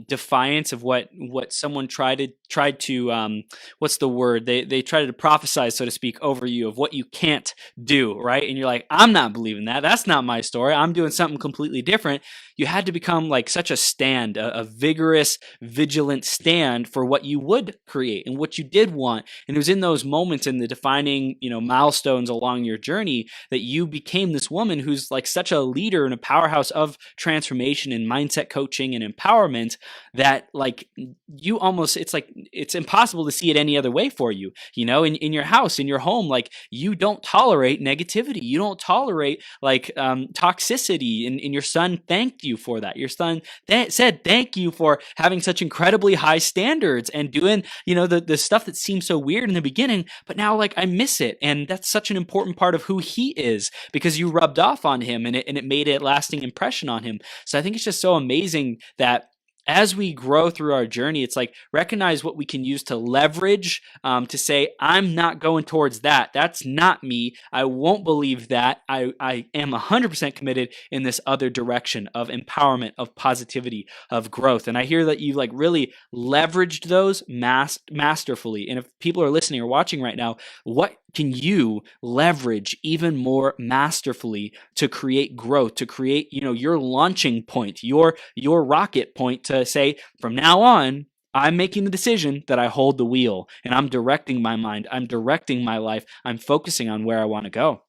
defiance of what someone tried to what's the word they tried to prophesize, so to speak, over you of what you can't do, right? And you're like, I'm not believing that. That's not my story. I'm doing something completely different. You had to become like such a stand, a vigorous, vigilant stand for what you would create and what you did want. And it was in those moments, in the defining, milestones along your journey, that you became this woman who's like such a leader and a powerhouse of transformation and mindset coaching and empowerment, that like you almost, it's like it's impossible to see it any other way for you. In your house, in your home, like you don't tolerate negativity. You don't tolerate like toxicity. And your son thanked you for that. Your son said thank you for having such incredibly high standards and doing the stuff that seemed so weird in the beginning, but now like I miss it. And that's such an important part of who he is, because you rubbed off on him and it made a lasting impression on him. So I think it's just so amazing that as we grow through our journey, it's like recognize what we can use to leverage, to say, I'm not going towards that. That's not me. I won't believe that. I am 100% committed in this other direction of empowerment, of positivity, of growth. And I hear that you've like really leveraged those masterfully. And if people are listening or watching right now, what can you leverage even more masterfully to create growth, to create, your launching point, your rocket point, to say, from now on, I'm making the decision that I hold the wheel and I'm directing my mind. I'm directing my life. I'm focusing on where I want to go.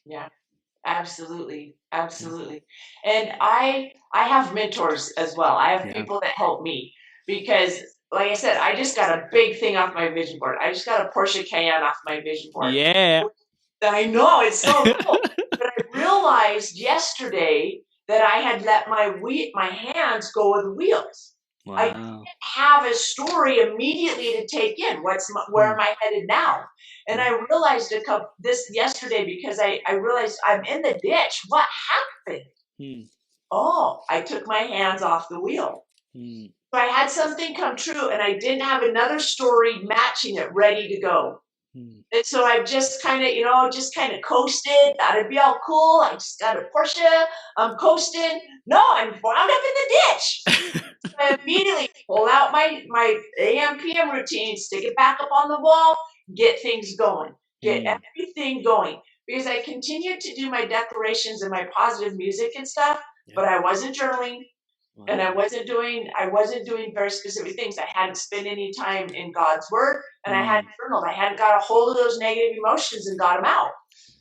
Yeah. Absolutely, Yeah. absolutely. And I have mentors as well. I have Yeah. people that help me because like I said, I just got a big thing off my vision board. I just got a Porsche Cayenne off my vision board. Yeah. I know, it's so cool. But I realized yesterday that I had let my hands go with wheels. I didn't Wow. have a story immediately to take in. Where Hmm. am I headed now? And Yeah. I realized this yesterday because I realized I'm in the ditch. What happened? Hmm. Oh, I took my hands off the wheel. Hmm. So I had something come true and I didn't have another story matching it ready to go. Hmm. And so I've just kind of, coasted. Thought it'd be all cool. I just got a Porsche. I'm coasting. No, I'm wound up in the ditch. I immediately pull out my AM PM routine, stick it back up on the wall, get things going, get Hmm. everything going. Because I continued to do my declarations and my positive music and stuff, Yeah. but I wasn't journaling. And I Wow. wasn't doing very specific things. I hadn't spent any time in God's word, and I hadn't Mm. journaled. I hadn't got a hold of those negative emotions and got them out.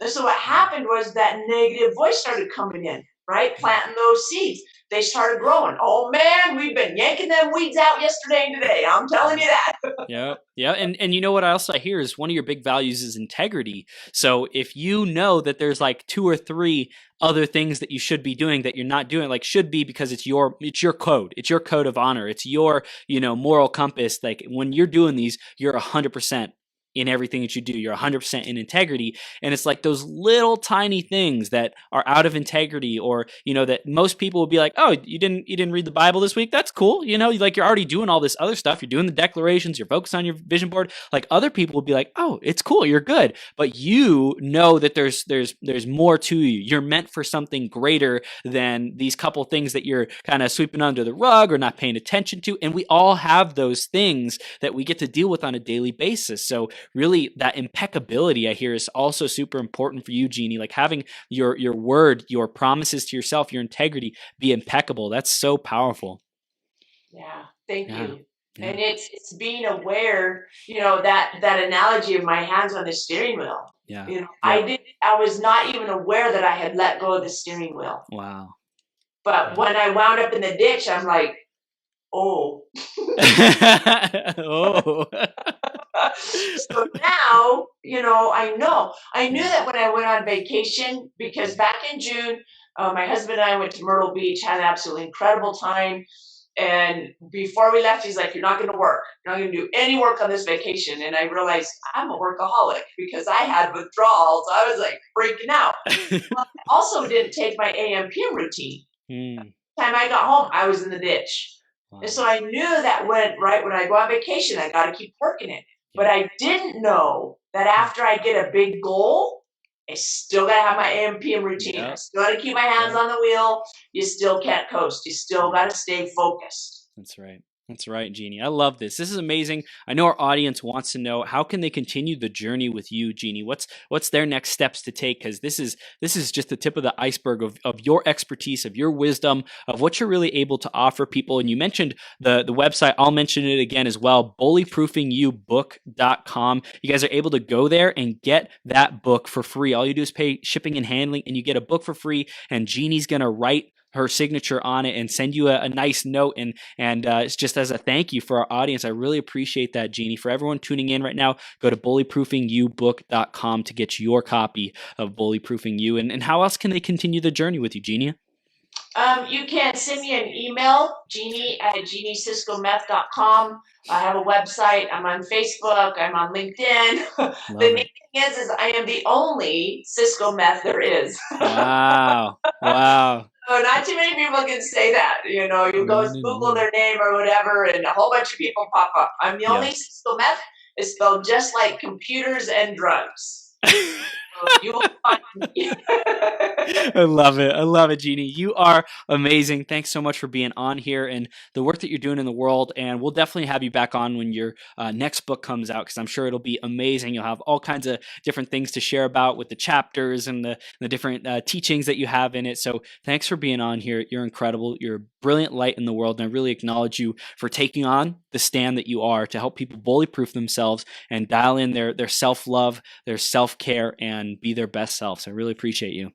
And so what Mm. happened was that negative voice started coming in, right? Yeah. Planting those seeds. They started growing. Oh man, we've been yanking them weeds out yesterday and today. I'm telling Yeah. you that. Yeah, yeah, and you know what else I hear is one of your big values is integrity. So if you know that there's like two or three other things that you should be doing that you're not doing, like should be because it's your code of honor, it's your moral compass. Like when you're doing these, you're 100% in everything that you do. You're 100% in integrity, and it's like those little tiny things that are out of integrity, or that most people will be like, oh, you didn't read the Bible this week, that's cool, like you're already doing all this other stuff, you're doing the declarations, you're focused on your vision board. Like other people will be like, oh, it's cool, you're good, but you know that there's more to you. You're meant for something greater than these couple things that you're kind of sweeping under the rug or not paying attention to. And we all have those things that we get to deal with on a daily basis. So really, that impeccability I hear is also super important for you, Jeannie. Like having your word, your promises to yourself, your integrity be impeccable. That's so powerful. Yeah, thank Yeah. you. Yeah. And it's being aware, that analogy of my hands on the steering wheel. Yeah. I Yep. did I was not even aware that I had let go of the steering wheel. Wow. But Yeah. when I wound up in the ditch, I'm like, oh. Oh. So now, I knew Yeah. that when I went on vacation, because back in June, my husband and I went to Myrtle Beach, had an absolutely incredible time. And before we left, he's like, you're not going to work. You're not going to do any work on this vacation. And I realized I'm a workaholic because I had withdrawals. I was like freaking out. Also, didn't take my AM/PM routine. Mm. Time I got home, I was in the ditch. And Wow. so I knew that when I go on vacation, I got to keep working it. But Yep. I didn't know that after I get a big goal, I still got to have my AM/PM routine. I Yep. still got to keep my hands Yep. on the wheel. You still can't coast. You still Yeah. got to stay focused. That's right. That's right, Jeannie. I love this. This is amazing. I know our audience wants to know, how can they continue the journey with you, Jeannie? What's their next steps to take? Because this is just the tip of the iceberg of your expertise, of your wisdom, of what you're really able to offer people. And you mentioned the website. I'll mention it again as well, bullyproofingyobook.com. You guys are able to go there and get that book for free. All you do is pay shipping and handling, and you get a book for free. And Jeannie's gonna write her signature on it and send you a nice note, and it's just as a thank you for our audience. I really appreciate that, Jeannie. For everyone tuning in right now, go to bullyproofingyobook.com to get your copy of Bullyproofing You. And how else can they continue the journey with you, Jeannie? You can send me an email, Jeanie@JeanieCiscoMeth.com. I have a website. I'm on Facebook. I'm on LinkedIn. The Love neat it. thing is I am the only Cisco Meth there is. Wow. Wow. So not too many people can say that. You go Google Mm. their name or whatever, and a whole bunch of people pop up. I'm the Yeah. only Cisco Meth. It's spelled just like computers and drugs. So you will find me. I love it. I love it, Jeannie. You are amazing. Thanks so much for being on here and the work that you're doing in the world. And we'll definitely have you back on when your next book comes out, because I'm sure it'll be amazing. You'll have all kinds of different things to share about with the chapters and the different teachings that you have in it. So thanks for being on here. You're incredible. You're a brilliant light in the world. And I really acknowledge you for taking on the stand that you are to help people bully-proof themselves and dial in their self-love, their self-care, and be their best selves. I really appreciate you.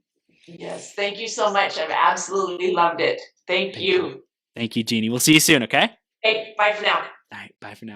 Yes, thank you so much. I've absolutely loved it. Thank Thank you. you. Thank you, Jeannie. We'll see you soon, okay? Hey, bye for now. All right. Bye for now.